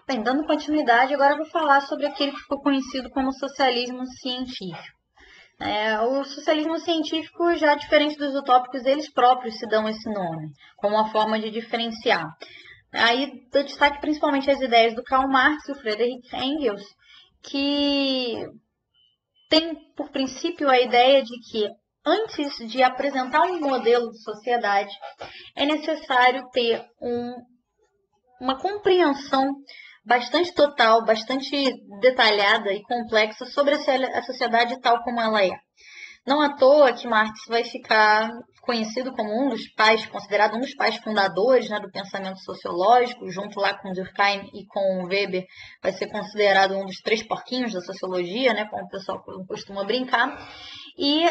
Bem, dando continuidade, agora eu vou falar sobre aquele que ficou conhecido como socialismo científico. O socialismo científico, já diferente dos utópicos, eles próprios se dão esse nome, como uma forma de diferenciar. Aí eu destaque principalmente as ideias do Karl Marx e o Friedrich Engels, que tem por princípio a ideia de que antes de apresentar um modelo de sociedade, é necessário ter uma compreensão bastante total, bastante detalhada e complexa sobre a sociedade tal como ela é. Não à toa que Marx vai ficar conhecido como um dos pais, considerado um dos pais fundadores, né, do pensamento sociológico, junto lá com Durkheim e com Weber, vai ser considerado um dos três porquinhos da sociologia, né, como o pessoal costuma brincar. E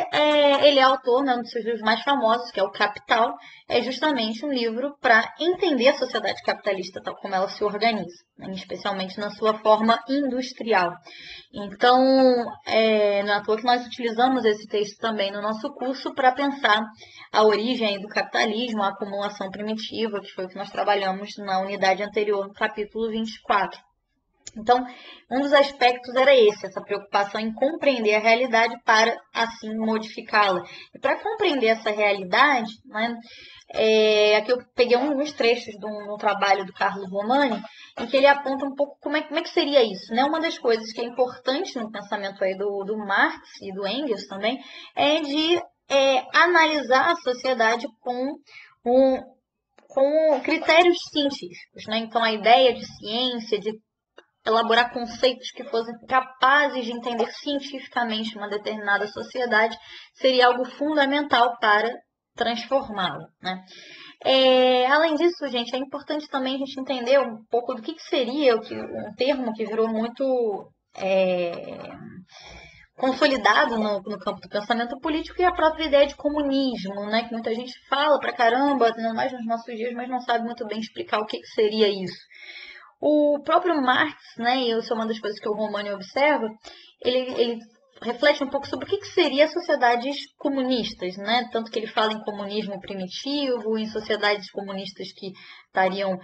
ele é autor, né, um dos seus livros mais famosos, que é o Capital, é justamente um livro para entender a sociedade capitalista tal como ela se organiza, né, especialmente na sua forma industrial. Então, não é à toa que nós utilizamos esse texto também no nosso curso para pensar a origem do capitalismo, a acumulação primitiva, que foi o que nós trabalhamos na unidade anterior, no capítulo 24. Então, um dos aspectos era esse, essa preocupação em compreender a realidade para, assim, modificá-la. E para compreender essa realidade, né, aqui eu peguei alguns trechos de um trabalho do Carlo Romani, em que ele aponta um pouco como é que seria isso. Né? Uma das coisas que é importante no pensamento aí do Marx e do Engels também é de analisar a sociedade com critérios científicos. Né? Então, a ideia de ciência, de elaborar conceitos que fossem capazes de entender cientificamente uma determinada sociedade seria algo fundamental para transformá-la. Né? Além disso, gente, é importante também a gente entender um pouco do que seria um termo que virou muito consolidado no campo do pensamento político e a própria ideia de comunismo, né? Que muita gente fala pra caramba, ainda mais nos nossos dias, mas não sabe muito bem explicar o que seria isso. O próprio Marx, né, e isso é uma das coisas que o Romani observa, ele reflete um pouco sobre o que seria sociedades comunistas, né? Tanto que ele fala em comunismo primitivo, em sociedades comunistas que estariam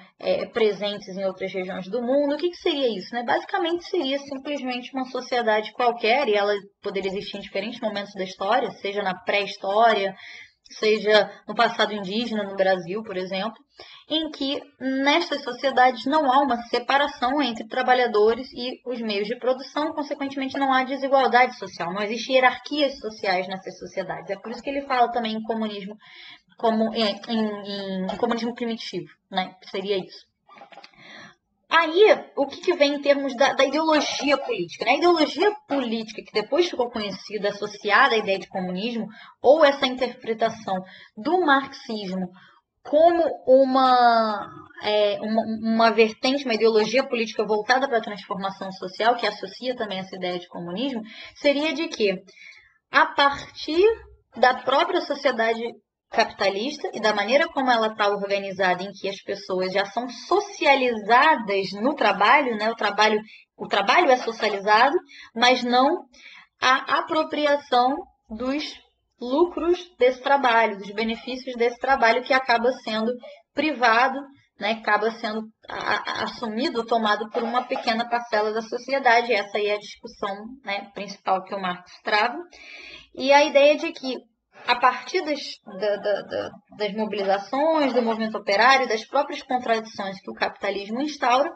presentes em outras regiões do mundo. O que seria isso? Né? Basicamente seria simplesmente uma sociedade qualquer, e ela poderia existir em diferentes momentos da história, seja na pré-história, seja no passado indígena no Brasil, por exemplo, em que nestas sociedades não há uma separação entre trabalhadores e os meios de produção, consequentemente não há desigualdade social, não existe hierarquias sociais nessas sociedades. É por isso que ele fala também em comunismo como em comunismo primitivo, né? Seria isso. Aí, o que vem em termos da ideologia política? Né? A ideologia política, que depois ficou conhecida, associada à ideia de comunismo, ou essa interpretação do marxismo como uma vertente, uma ideologia política voltada para a transformação social, que associa também essa ideia de comunismo, seria de que, a partir da própria sociedade capitalista e da maneira como ela está organizada, em que as pessoas já são socializadas no trabalho, né? O trabalho é socializado, mas não a apropriação dos lucros desse trabalho, dos benefícios desse trabalho que acaba sendo privado, né? Acaba sendo assumido, tomado por uma pequena parcela da sociedade. Essa aí é a discussão, né, principal que o Marx trava. E a ideia de que, a partir das mobilizações, do movimento operário, das próprias contradições que o capitalismo instaura,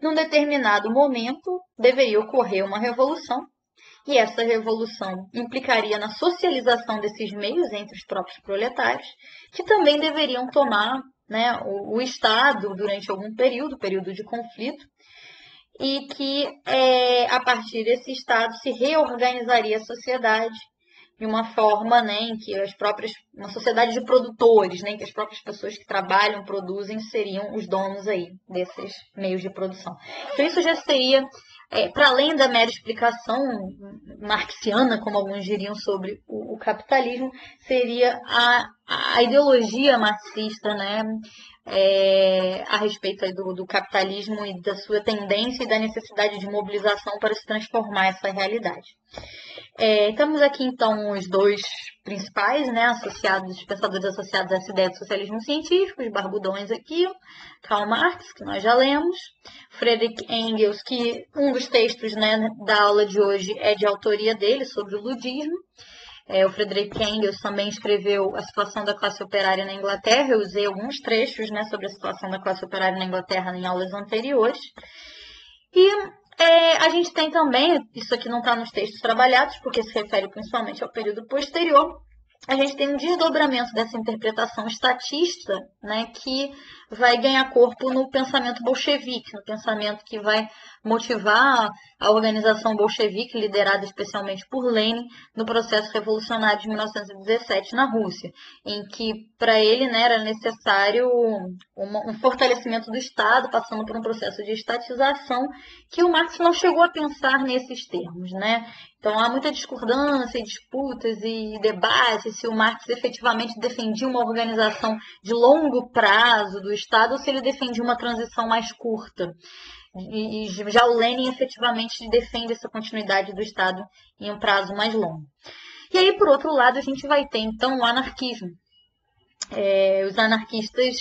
num determinado momento deveria ocorrer uma revolução, e essa revolução implicaria na socialização desses meios entre os próprios proletários, que também deveriam tomar, né, o Estado durante algum período de conflito, e que a partir desse Estado se reorganizaria a sociedade de uma forma, né, em que uma sociedade de produtores, né, em que as próprias pessoas que trabalham, produzem, seriam os donos aí desses meios de produção. Então isso já seria, para além da mera explicação marxiana, como alguns diriam, sobre o capitalismo, seria a ideologia marxista, né, a respeito aí do capitalismo e da sua tendência e da necessidade de mobilização para se transformar essa realidade. Temos aqui, então, os dois principais, né, pensadores associados a essa ideia do socialismo científico, os barbudões aqui, Karl Marx, que nós já lemos, Friedrich Engels, que um dos textos, né, da aula de hoje é de autoria dele, sobre o ludismo. O Friedrich Engels também escreveu a situação da classe operária na Inglaterra. Eu usei alguns trechos, né, sobre a situação da classe operária na Inglaterra em aulas anteriores. E a gente tem também, isso aqui não está nos textos trabalhados, porque se refere principalmente ao período posterior, a gente tem um desdobramento dessa interpretação estatista, né, que vai ganhar corpo no pensamento bolchevique, no pensamento que vai motivar a organização bolchevique, liderada especialmente por Lenin, no processo revolucionário de 1917 na Rússia, em que, para ele, né, era necessário um fortalecimento do Estado, passando por um processo de estatização, que o Marx não chegou a pensar nesses termos, né? Então, há muita discordância e disputas e debates se o Marx efetivamente defendia uma organização de longo prazo do Estado ou se ele defendia uma transição mais curta. E já o Lenin efetivamente defende essa continuidade do Estado em um prazo mais longo. E aí, por outro lado, a gente vai ter, então, o anarquismo. Os anarquistas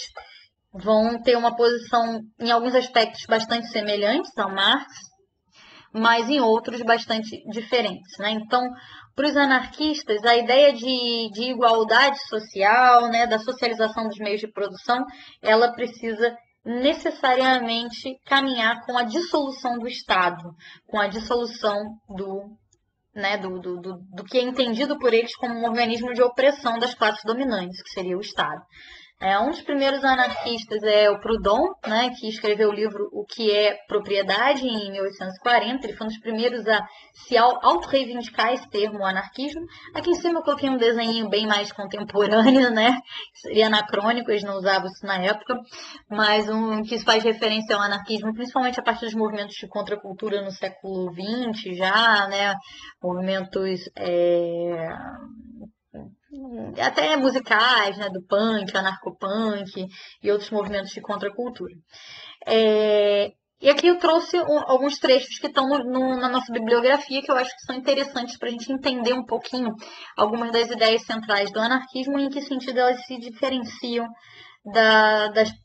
vão ter uma posição, em alguns aspectos, bastante semelhantes ao Marx, mas em outros bastante diferentes, né? Então, para os anarquistas, a ideia de igualdade social, né, da socialização dos meios de produção, ela precisa necessariamente caminhar com a dissolução do Estado, com a dissolução do que é entendido por eles como um organismo de opressão das classes dominantes, que seria o Estado. Um dos primeiros anarquistas é o Proudhon, né, que escreveu o livro O que é Propriedade, em 1840. Ele foi um dos primeiros a se auto-reivindicar esse termo, anarquismo. Aqui em cima eu coloquei um desenho bem mais contemporâneo, né? Seria anacrônico, eles não usavam isso na época, mas um que faz referência ao anarquismo, principalmente a partir dos movimentos de contracultura no século XX já, né? Movimentos até musicais, né, do punk, anarcopunk e outros movimentos de contracultura. E aqui eu trouxe alguns trechos que estão na nossa bibliografia que eu acho que são interessantes para a gente entender um pouquinho algumas das ideias centrais do anarquismo e em que sentido elas se diferenciam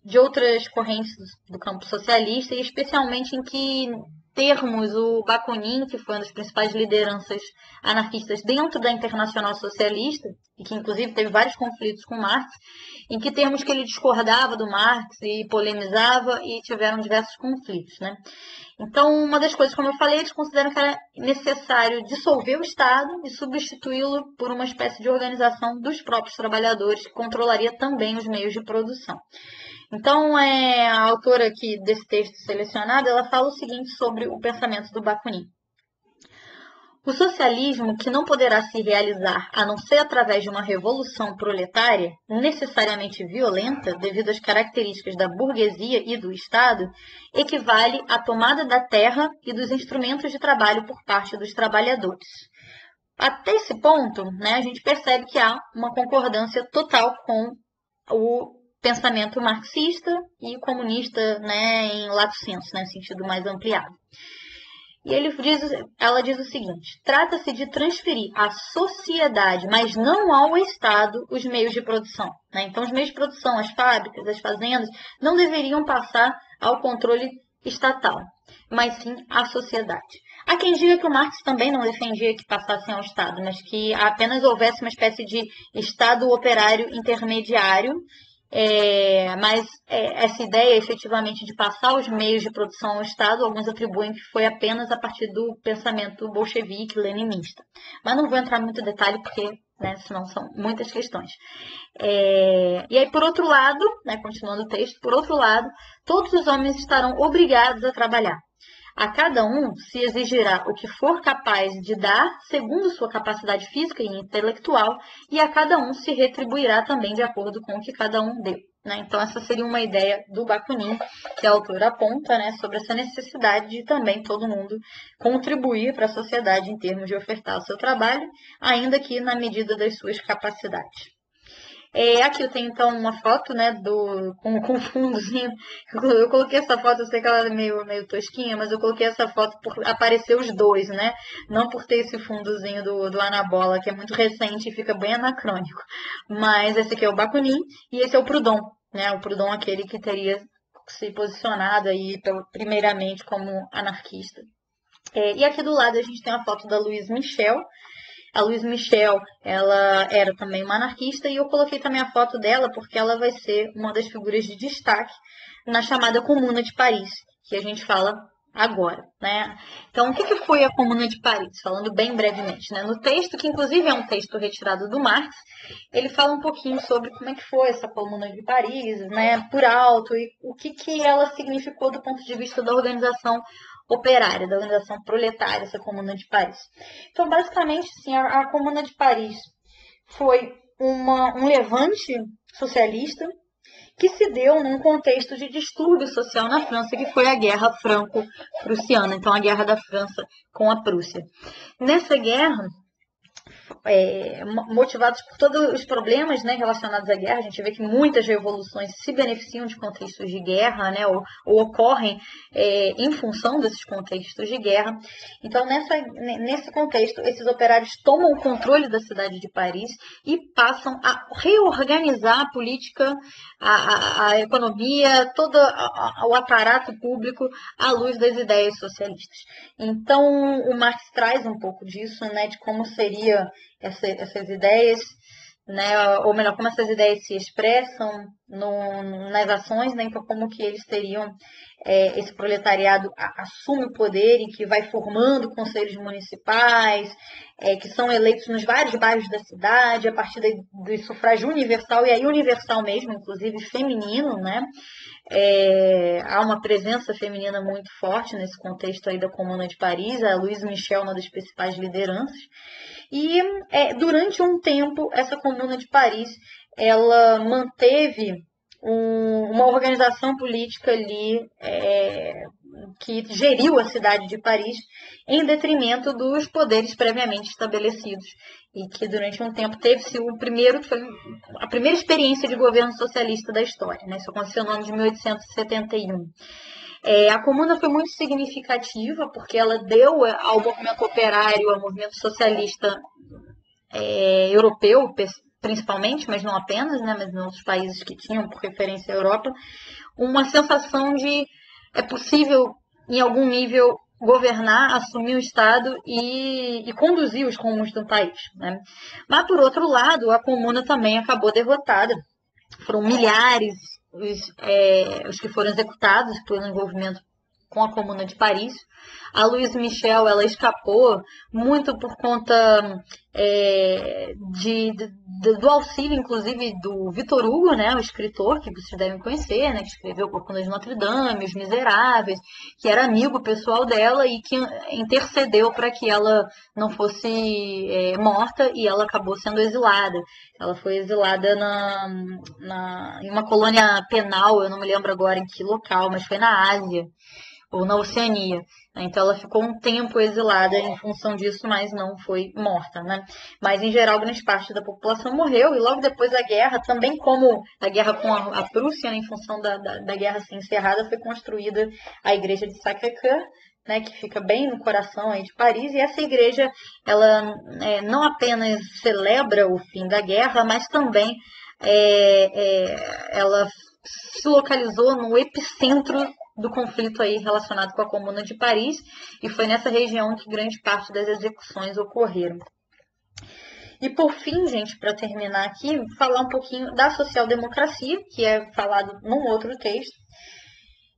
de outras correntes do campo socialista, e especialmente em que termos o Bakunin, que foi uma das principais lideranças anarquistas dentro da Internacional Socialista, e que inclusive teve vários conflitos com Marx, em que termos que ele discordava do Marx e polemizava e tiveram diversos conflitos, né? Então, uma das coisas, como eu falei, eles consideram que era necessário dissolver o Estado e substituí-lo por uma espécie de organização dos próprios trabalhadores que controlaria também os meios de produção. Então, a autora aqui desse texto selecionado, ela fala o seguinte sobre o pensamento do Bakunin. O socialismo, que não poderá se realizar a não ser através de uma revolução proletária, necessariamente violenta, devido às características da burguesia e do Estado, equivale à tomada da terra e dos instrumentos de trabalho por parte dos trabalhadores. Até esse ponto, né, a gente percebe que há uma concordância total com o pensamento marxista e comunista, né, em lato sensu, né, sentido mais ampliado. E ela diz o seguinte: trata-se de transferir à sociedade, mas não ao Estado, os meios de produção, né? Então, os meios de produção, as fábricas, as fazendas, não deveriam passar ao controle estatal, mas sim à sociedade. Há quem diga que o Marx também não defendia que passassem ao Estado, mas que apenas houvesse uma espécie de Estado operário intermediário. Mas essa ideia, efetivamente, de passar os meios de produção ao Estado, alguns atribuem que foi apenas a partir do pensamento bolchevique, leninista. Mas não vou entrar muito em detalhe, porque, né, senão são muitas questões. E aí, por outro lado, né, continuando o texto, por outro lado, todos os homens estarão obrigados a trabalhar. A cada um se exigirá o que for capaz de dar, segundo sua capacidade física e intelectual, e a cada um se retribuirá também de acordo com o que cada um deu, né? Então, essa seria uma ideia do Bakunin, que a autora aponta, né, sobre essa necessidade de também todo mundo contribuir para a sociedade em termos de ofertar o seu trabalho, ainda que na medida das suas capacidades. Aqui eu tenho então uma foto, né, com fundozinho. Eu coloquei essa foto, eu sei que ela é meio tosquinha, mas eu coloquei essa foto por aparecer os dois, né? Não por ter esse fundozinho do Anabola, que é muito recente e fica bem anacrônico. Mas esse aqui é o Bakunin e esse é o Proudhon, né? O Proudhon, aquele que teria se posicionado aí primeiramente como anarquista. E aqui do lado a gente tem a foto da Louise Michel. A Louise Michel, ela era também uma anarquista e eu coloquei também a foto dela porque ela vai ser uma das figuras de destaque na chamada Comuna de Paris, que a gente fala agora, né? Então, o que foi a Comuna de Paris? Falando bem brevemente, né? No texto, que inclusive é um texto retirado do Marx, ele fala um pouquinho sobre como é que foi essa Comuna de Paris, né? Por alto, e o que ela significou do ponto de vista da organização operária, da organização proletária, essa Comuna de Paris. Então, basicamente, sim, a Comuna de Paris foi um levante socialista que se deu num contexto de distúrbio social na França, que foi a Guerra Franco-Prussiana, então a Guerra da França com a Prússia. Nessa guerra, motivados por todos os problemas, né, relacionados à guerra. A gente vê que muitas revoluções se beneficiam de contextos de guerra, né, ou ocorrem em função desses contextos de guerra. Então, nesse contexto, esses operários tomam o controle da cidade de Paris e passam a reorganizar a política, a economia, todo o aparato público à luz das ideias socialistas. Então, o Marx traz um pouco disso, né, de como seria essas ideias, né, ou melhor, como essas ideias se expressam nas ações, né, então como que eles teriam, esse proletariado assume o poder e que vai formando conselhos municipais, que são eleitos nos vários bairros da cidade, a partir do sufrágio universal, e aí universal mesmo, inclusive feminino, né, há uma presença feminina muito forte nesse contexto aí da Comuna de Paris, a Louise Michel, uma das principais lideranças. E durante um tempo, essa Comuna de Paris, ela manteve uma organização política ali que geriu a cidade de Paris em detrimento dos poderes previamente estabelecidos e que durante um tempo teve-se a primeira experiência de governo socialista da história, né? Isso aconteceu no ano de 1871. A Comuna foi muito significativa porque ela deu ao movimento operário, ao movimento socialista europeu, principalmente, mas não apenas, né, mas em outros países que tinham por referência a Europa, uma sensação de é possível, em algum nível, governar, assumir o Estado e conduzir os rumos do país, né? Mas, por outro lado, a Comuna também acabou derrotada. Foram milhares os que foram executados pelo envolvimento com a Comuna de Paris. A Louise Michel, ela escapou muito por conta do auxílio, inclusive, do Victor Hugo, né, o escritor que vocês devem conhecer, né, que escreveu Corcunda de Notre Dame, Os Miseráveis, que era amigo pessoal dela e que intercedeu para que ela não fosse morta, e ela acabou sendo exilada. Ela foi exilada em uma colônia penal, eu não me lembro agora em que local, mas foi na Ásia ou na Oceania. Então ela ficou um tempo exilada em função disso, mas não foi morta, né? Mas em geral grande parte da população morreu e logo depois da guerra, também como a guerra com a Prússia, né, em função da guerra ser encerrada, foi construída a igreja de Sacré-Cœur, né, que fica bem no coração aí de Paris, e essa igreja ela não apenas celebra o fim da guerra, mas também ela se localizou no epicentro do conflito aí relacionado com a Comuna de Paris, e foi nessa região que grande parte das execuções ocorreram. E por fim, gente, para terminar aqui, falar um pouquinho da social-democracia, que é falado num outro texto,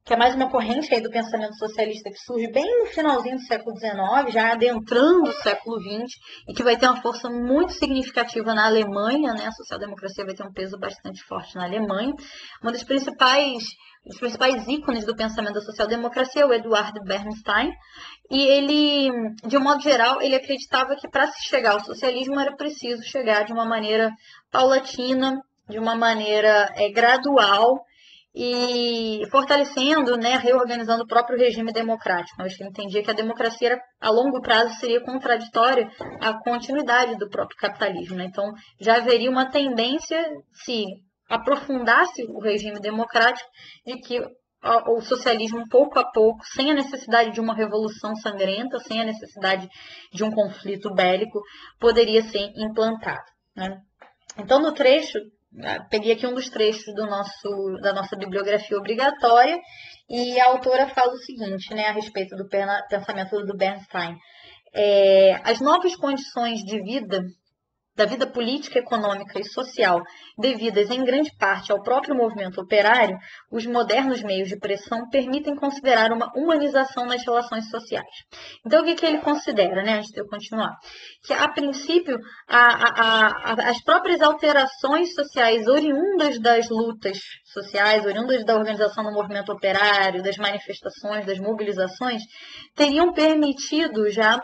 que é mais uma corrente aí do pensamento socialista que surge bem no finalzinho do século XIX, já adentrando o século XX, e que vai ter uma força muito significativa na Alemanha, né? A social-democracia vai ter um peso bastante forte na Alemanha. Uma das principais ícones do pensamento da social-democracia é o Eduard Bernstein, e ele, de um modo geral, ele acreditava que para se chegar ao socialismo era preciso chegar de uma maneira paulatina, de uma maneira gradual, e fortalecendo, né, reorganizando o próprio regime democrático. Eu acho que ele entendia que a democracia a longo prazo seria contraditória à continuidade do próprio capitalismo, né? Então já haveria uma tendência, se aprofundasse o regime democrático, de que o socialismo, pouco a pouco, sem a necessidade de uma revolução sangrenta, sem a necessidade de um conflito bélico, poderia ser implantado, né? Então, no trecho, peguei aqui um dos trechos da nossa bibliografia obrigatória, e a autora fala o seguinte, né, a respeito do pensamento do Bernstein. As novas condições de vida, da vida política, econômica e social, devidas em grande parte ao próprio movimento operário, os modernos meios de pressão permitem considerar uma humanização nas relações sociais. Então, o que ele considera, né, antes de eu continuar? Que, a princípio, as próprias alterações sociais oriundas das lutas sociais, oriundas da organização do movimento operário, das manifestações, das mobilizações, teriam permitido já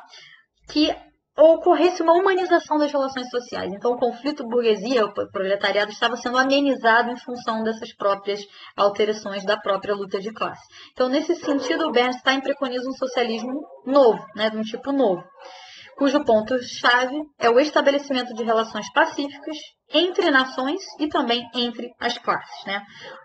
que ocorresse uma humanização das relações sociais. Então, o conflito burguesia, o proletariado, estava sendo amenizado em função dessas próprias alterações da própria luta de classe. Então, nesse sentido, o Bernstein preconiza um socialismo novo, né, de um tipo novo, cujo ponto-chave é o estabelecimento de relações pacíficas entre nações e também entre as classes, né?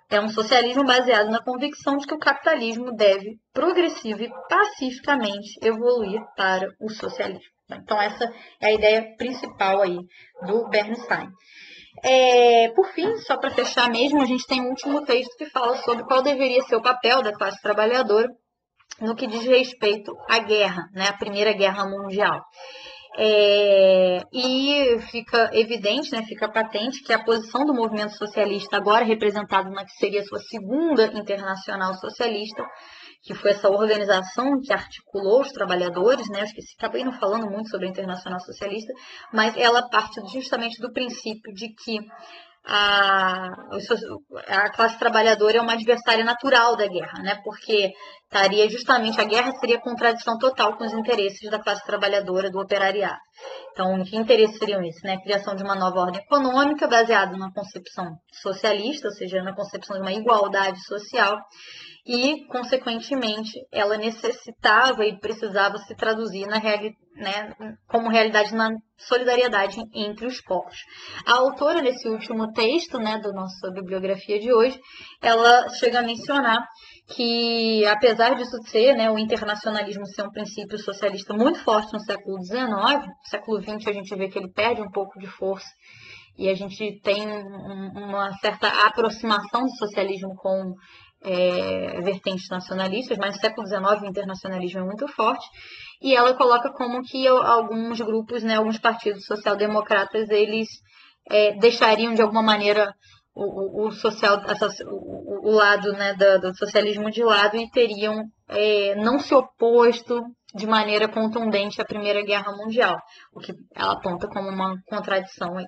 É um socialismo baseado na convicção de que o capitalismo deve, progressiva e pacificamente, evoluir para o socialismo. Então, essa é a ideia principal aí do Bernstein. Por fim, só para fechar mesmo, a gente tem um último texto que fala sobre qual deveria ser o papel da classe trabalhadora no que diz respeito à guerra, né, a Primeira Guerra Mundial. E fica evidente, né, fica patente que a posição do movimento socialista, agora representado na que seria a sua segunda internacional socialista, que foi essa organização que articulou os trabalhadores, né? Acho que acabei não falando muito sobre a Internacional Socialista, mas ela parte justamente do princípio de que a classe trabalhadora é uma adversária natural da guerra, né? Porque estaria justamente, a guerra seria contradição total com os interesses da classe trabalhadora, do operariado. Então, que interesses seriam esses, né? A criação de uma nova ordem econômica baseada numa concepção socialista, ou seja, na concepção de uma igualdade social, e, consequentemente, ela necessitava e precisava se traduzir como realidade na solidariedade entre os povos. A autora, nesse último texto, né, da nossa bibliografia de hoje, ela chega a mencionar que, apesar disso ser, né, o internacionalismo ser um princípio socialista muito forte no século XIX, no século XX a gente vê que ele perde um pouco de força e a gente tem uma certa aproximação do socialismo com vertentes nacionalistas, mas no século XIX o internacionalismo é muito forte, e ela coloca como que alguns grupos, né, alguns partidos social-democratas, eles deixariam de alguma maneira o lado, né, do socialismo de lado e teriam não se oposto de maneira contundente à Primeira Guerra Mundial, o que ela aponta como uma contradição aí.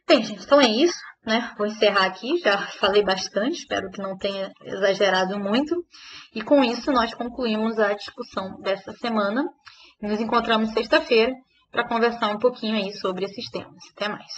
Bem, gente, então é isso, né? Vou encerrar aqui, já falei bastante, espero que não tenha exagerado muito. E com isso nós concluímos a discussão dessa semana. Nos encontramos sexta-feira para conversar um pouquinho aí sobre esses temas. Até mais.